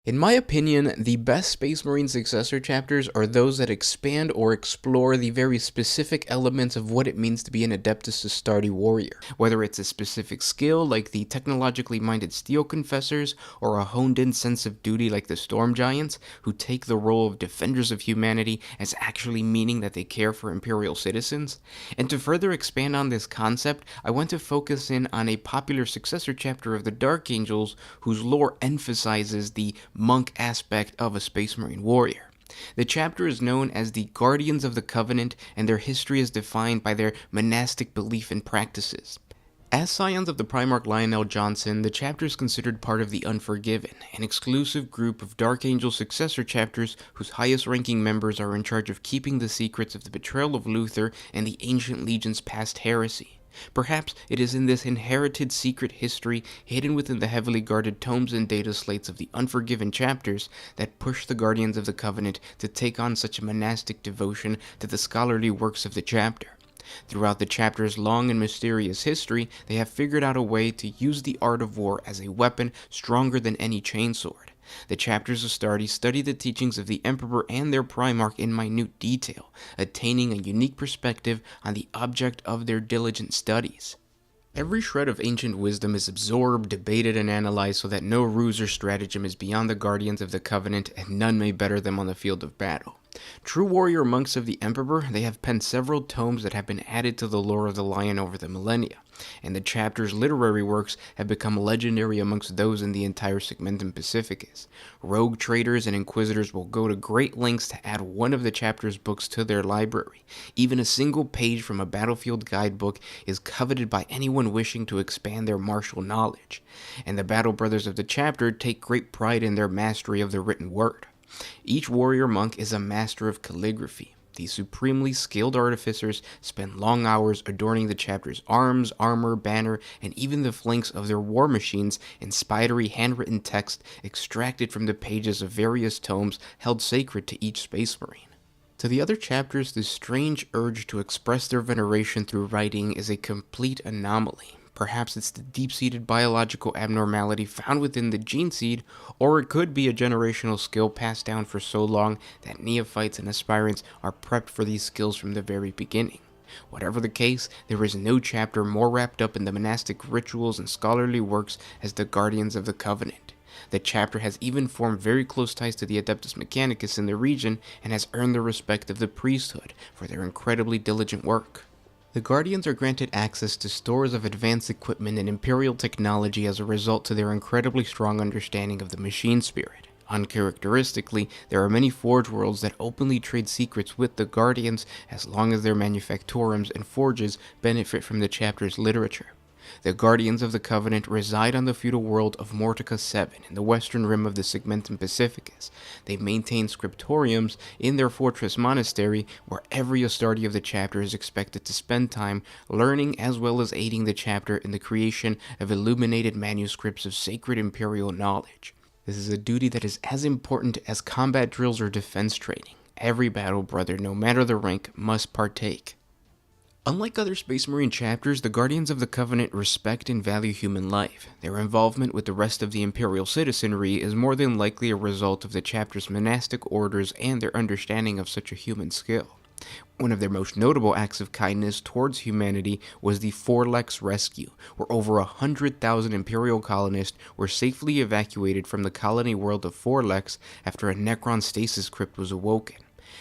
In my opinion, the best Space Marine successor chapters are those that expand or explore the very specific elements of what it means to be an Adeptus Astartes warrior. Whether it's a specific skill like the technologically minded Steel Confessors, or a honed in sense of duty like the Storm Giants, who take the role of defenders of humanity as actually meaning that they care for Imperial citizens. And to further expand on this concept, I want to focus in on a popular successor chapter of the Dark Angels whose lore emphasizes the monk aspect of a Space Marine warrior. The chapter is known as the Guardians of the Covenant, and their history is defined by their monastic belief and practices. As scions of the Primarch Lionel Johnson, the chapter is considered part of the Unforgiven, an exclusive group of Dark Angel successor chapters whose highest-ranking members are in charge of keeping the secrets of the betrayal of Luther and the Ancient Legion's past heresy. Perhaps it is in this inherited secret history hidden within the heavily guarded tomes and data slates of the Unforgiven chapters that push the Guardians of the Covenant to take on such a monastic devotion to the scholarly works of the chapter. Throughout the chapter's long and mysterious history, they have figured out a way to use the art of war as a weapon stronger than any chainsword. The chapters of Astartes study the teachings of the Emperor and their Primarch in minute detail, attaining a unique perspective on the object of their diligent studies. Every shred of ancient wisdom is absorbed, debated, and analyzed so that no ruse or stratagem is beyond the Guardians of the Covenant, and none may better them on the field of battle. True warrior monks of the Emperor, they have penned several tomes that have been added to the lore of the Lion over the millennia, and the chapter's literary works have become legendary amongst those in the entire Segmentum Pacificus. Rogue traders and inquisitors will go to great lengths to add one of the chapter's books to their library. Even a single page from a battlefield guidebook is coveted by anyone wishing to expand their martial knowledge, and the Battle Brothers of the chapter take great pride in their mastery of the written word. Each warrior monk is a master of calligraphy. These supremely skilled artificers spend long hours adorning the chapter's arms, armor, banner, and even the flanks of their war machines in spidery handwritten text extracted from the pages of various tomes held sacred to each Space Marine. To the other chapters, this strange urge to express their veneration through writing is a complete anomaly. Perhaps it's the deep-seated biological abnormality found within the gene seed, or it could be a generational skill passed down for so long that neophytes and aspirants are prepped for these skills from the very beginning. Whatever the case, there is no chapter more wrapped up in the monastic rituals and scholarly works as the Guardians of the Covenant. The chapter has even formed very close ties to the Adeptus Mechanicus in the region and has earned the respect of the priesthood for their incredibly diligent work. The Guardians are granted access to stores of advanced equipment and Imperial technology as a result to their incredibly strong understanding of the machine spirit. Uncharacteristically, there are many forge worlds that openly trade secrets with the Guardians as long as their manufactorums and forges benefit from the chapter's literature. The Guardians of the Covenant reside on the feudal world of Mortica 7 in the western rim of the Segmentum Pacificus. They maintain scriptoriums in their fortress monastery where every Astarte of the chapter is expected to spend time learning as well as aiding the chapter in the creation of illuminated manuscripts of sacred imperial knowledge. This is a duty that is as important as combat drills or defense training. Every battle brother, no matter the rank, must partake. Unlike other Space Marine chapters, the Guardians of the Covenant respect and value human life. Their involvement with the rest of the Imperial citizenry is more than likely a result of the chapter's monastic orders and their understanding of such a human skill. One of their most notable acts of kindness towards humanity was the Forlex rescue, where over 100,000 Imperial colonists were safely evacuated from the colony world of Forlex after a Necron stasis crypt was awoken.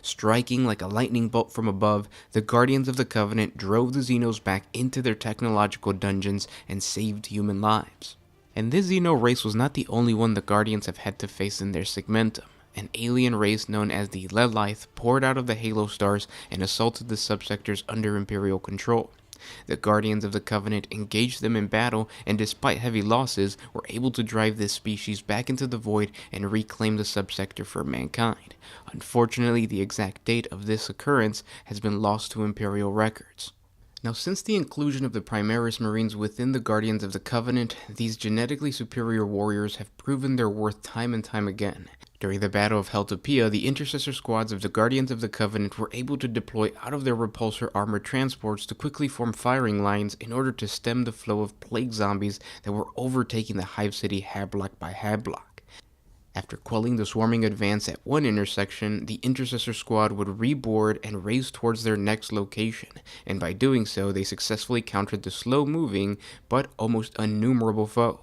Striking like a lightning bolt from above, the Guardians of the Covenant drove the Xenos back into their technological dungeons and saved human lives. And this Xeno race was not the only one the Guardians have had to face in their Segmentum. An alien race known as the Lelith poured out of the Halo stars and assaulted the subsectors under Imperial control. The Guardians of the Covenant engaged them in battle, and despite heavy losses, were able to drive this species back into the void and reclaim the subsector for mankind. Unfortunately, the exact date of this occurrence has been lost to Imperial records. Now, since the inclusion of the Primaris Marines within the Guardians of the Covenant, these genetically superior warriors have proven their worth time and time again. During the Battle of Heltopia, the intercessor squads of the Guardians of the Covenant were able to deploy out of their repulsor armored transports to quickly form firing lines in order to stem the flow of plague zombies that were overtaking the Hive City hab block by hab block. After quelling the swarming advance at one intersection, the Intercessor Squad would reboard and race towards their next location, and by doing so, they successfully countered the slow-moving, but almost innumerable foe.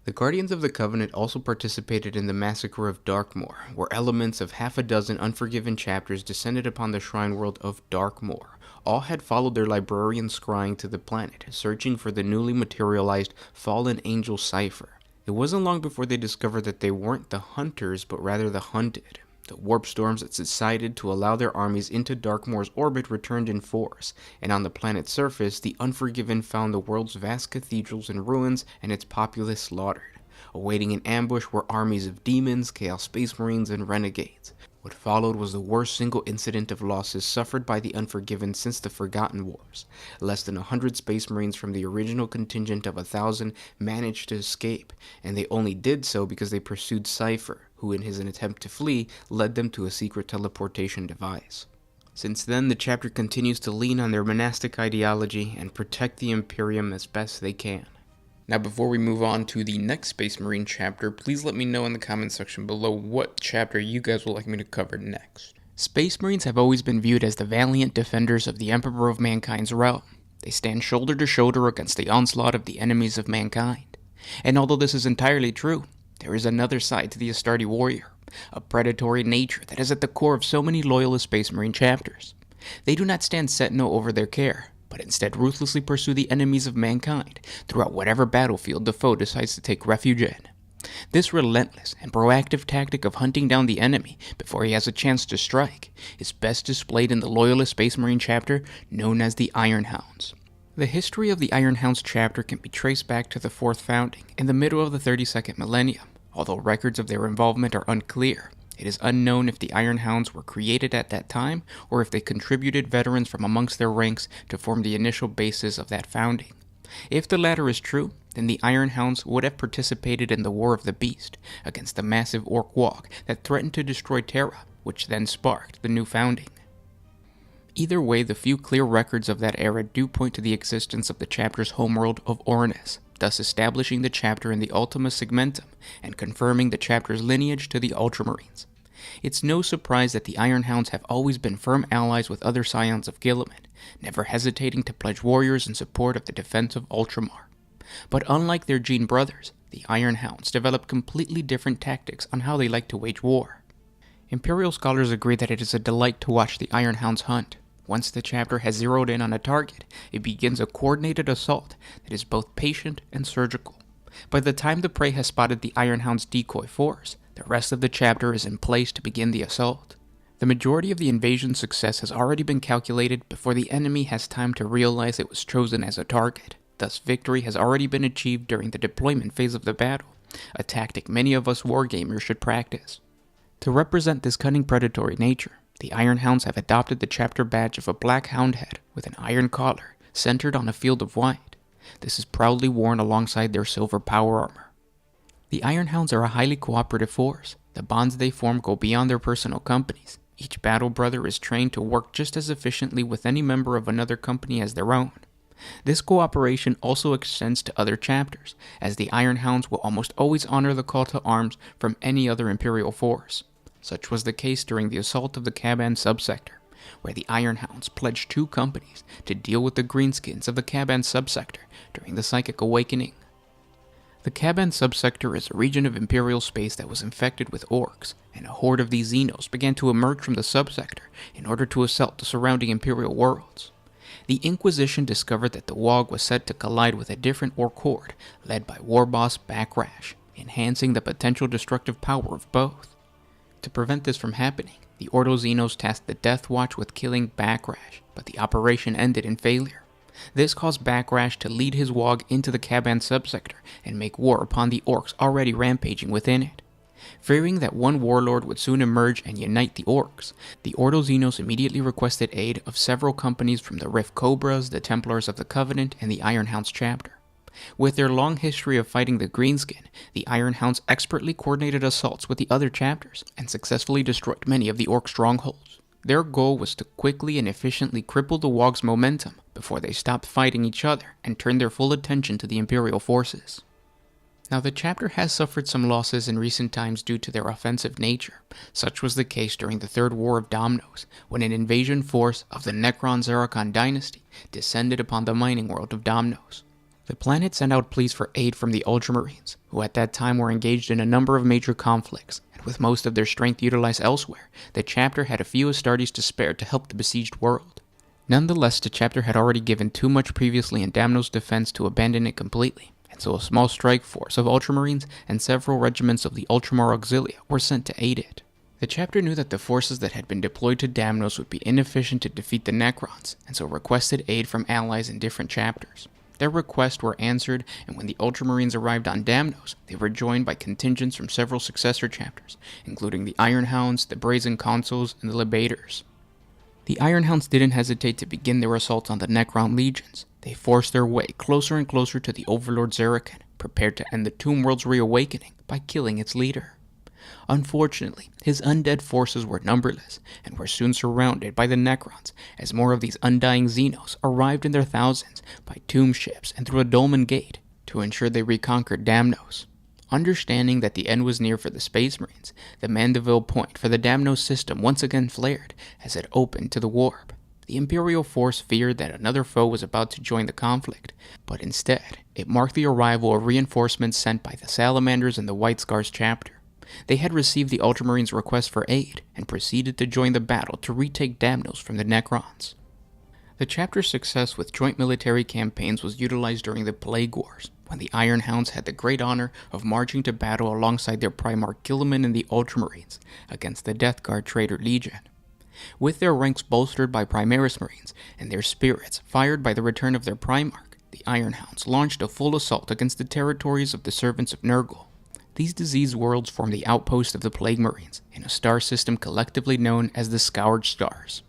The Guardians of the Covenant also participated in the Massacre of Darkmoor, where elements of half a dozen Unforgiven chapters descended upon the shrine world of Darkmoor. All had followed their librarian scrying to the planet, searching for the newly materialized Fallen Angel cipher. It wasn't long before they discovered that they weren't the hunters, but rather the hunted. The warp storms that subsided to allow their armies into Darkmoor's orbit returned in force, and on the planet's surface, the Unforgiven found the world's vast cathedrals in ruins and its populace slaughtered. Awaiting an ambush were armies of demons, Chaos Space Marines, and renegades. What followed was the worst single incident of losses suffered by the Unforgiven since the Forgotten Wars. Less than 100 Space Marines from the original contingent of 1,000 managed to escape, and they only did so because they pursued Cypher, who in his attempt to flee, led them to a secret teleportation device. Since then, the chapter continues to lean on their monastic ideology and protect the Imperium as best they can. Now, before we move on to the next Space Marine chapter, please let me know in the comment section below what chapter you guys would like me to cover next. Space Marines have always been viewed as the valiant defenders of the Emperor of Mankind's realm. They stand shoulder to shoulder against the onslaught of the enemies of mankind. And although this is entirely true, there is another side to the Astarte warrior, a predatory nature that is at the core of so many loyalist Space Marine chapters. They do not stand sentinel over their care, but instead ruthlessly pursue the enemies of mankind throughout whatever battlefield the foe decides to take refuge in. This relentless and proactive tactic of hunting down the enemy before he has a chance to strike is best displayed in the Loyalist Space Marine chapter known as the Iron Hounds. The history of the Iron Hounds chapter can be traced back to the 4th founding in the middle of the 32nd millennium. Although records of their involvement are unclear, it is unknown if the Iron Hounds were created at that time or if they contributed veterans from amongst their ranks to form the initial basis of that founding. If the latter is true, then the Iron Hounds would have participated in the War of the Beast against the massive Orc Walk that threatened to destroy Terra, which then sparked the new founding. Either way, the few clear records of that era do point to the existence of the chapter's homeworld of Ornis, thus establishing the chapter in the Ultima Segmentum and confirming the chapter's lineage to the Ultramarines. It's no surprise that the Iron Hounds have always been firm allies with other scions of Guilliman, never hesitating to pledge warriors in support of the defense of Ultramar. But unlike their Gene brothers, the Iron Hounds develop completely different tactics on how they like to wage war. Imperial scholars agree that it is a delight to watch the Iron Hounds hunt. Once the chapter has zeroed in on a target, it begins a coordinated assault that is both patient and surgical. By the time the prey has spotted the Iron Hound's decoy force, the rest of the chapter is in place to begin the assault. The majority of the invasion's success has already been calculated before the enemy has time to realize it was chosen as a target. Thus, victory has already been achieved during the deployment phase of the battle, a tactic many of us wargamers should practice. To represent this cunning predatory nature, the Iron Hounds have adopted the chapter badge of a black hound head with an iron collar centered on a field of white. This is proudly worn alongside their silver power armor. The Iron Hounds are a highly cooperative force. The bonds they form go beyond their personal companies. Each battle brother is trained to work just as efficiently with any member of another company as their own. This cooperation also extends to other chapters, as the Iron Hounds will almost always honor the call to arms from any other Imperial force. Such was the case during the assault of the Caban subsector, where the Iron Hounds pledged 2 companies to deal with the greenskins of the Caban subsector during the Psychic Awakening. The Caban subsector is a region of Imperial space that was infected with orcs, and a horde of these Xenos began to emerge from the subsector in order to assault the surrounding Imperial worlds. The Inquisition discovered that the WOG was set to collide with a different orc horde led by war boss Backrash, enhancing the potential destructive power of both. To prevent this from happening, the Ordo Xenos tasked the Death Watch with killing Backrash, but the operation ended in failure. This caused Backrash to lead his WOG into the Caban subsector and make war upon the orcs already rampaging within it. Fearing that one warlord would soon emerge and unite the orcs, the Ordo Xenos immediately requested aid of several companies from the Rift Cobras, the Templars of the Covenant, and the Iron Hounds chapter. With their long history of fighting the Greenskin, the Iron Hounds expertly coordinated assaults with the other chapters and successfully destroyed many of the orc strongholds. Their goal was to quickly and efficiently cripple the WOG's momentum before they stopped fighting each other and turned their full attention to the Imperial forces. Now, the chapter has suffered some losses in recent times due to their offensive nature. Such was the case during the Third War of Domnos, when an invasion force of the Necron-Zeracon dynasty descended upon the mining world of Domnos. The planet sent out pleas for aid from the Ultramarines, who at that time were engaged in a number of major conflicts, and with most of their strength utilized elsewhere, the chapter had a few Astartes to spare to help the besieged world. Nonetheless, the chapter had already given too much previously in Damnos' defense to abandon it completely, and so a small strike force of Ultramarines and several regiments of the Ultramar Auxilia were sent to aid it. The chapter knew that the forces that had been deployed to Damnos would be inefficient to defeat the Necrons, and so requested aid from allies in different chapters. Their requests were answered, and when the Ultramarines arrived on Damnos, they were joined by contingents from several successor chapters, including the Iron Hounds, the Brazen Consuls, and the Libators. The Iron Hounds didn't hesitate to begin their assault on the Necron legions. They forced their way closer and closer to the Overlord Zeracon, prepared to end the Tomb World's reawakening by killing its leader. Unfortunately, his undead forces were numberless, and were soon surrounded by the Necrons, as more of these undying Xenos arrived in their thousands by tomb ships and through a dolmen gate to ensure they reconquered Damnos. Understanding that the end was near for the Space Marines, the Mandeville point for the Damnos system once again flared as it opened to the warp. The Imperial force feared that another foe was about to join the conflict, but instead, it marked the arrival of reinforcements sent by the Salamanders and the White Scars chapter. They had received the Ultramarines' request for aid, and proceeded to join the battle to retake Damnos from the Necrons. The chapter's success with joint military campaigns was utilized during the Plague Wars, when the Iron Hounds had the great honor of marching to battle alongside their Primarch Guilliman and the Ultramarines against the Death Guard Traitor Legion. With their ranks bolstered by Primaris Marines, and their spirits fired by the return of their Primarch, the Iron Hounds launched a full assault against the territories of the Servants of Nurgle. These diseased worlds form the outpost of the Plague Marines, in a star system collectively known as the Scourge Stars.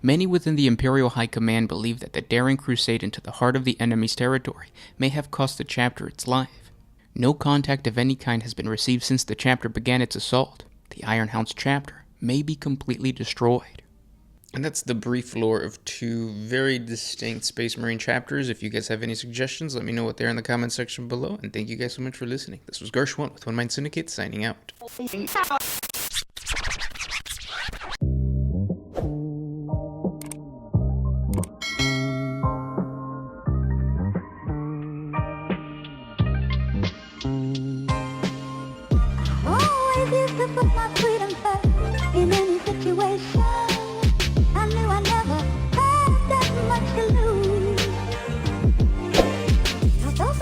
Many within the Imperial High Command believe that the daring crusade into the heart of the enemy's territory may have cost the chapter its life. No contact of any kind has been received since the chapter began its assault. The Iron Hounds chapter may be completely destroyed. And that's the brief lore of two very distinct Space Marine chapters. If you guys have any suggestions, let me know what they're in the comment section below. And thank you guys so much for listening. This was Gershwin with One Mind Syndicate signing out. Oh, I give up my freedom.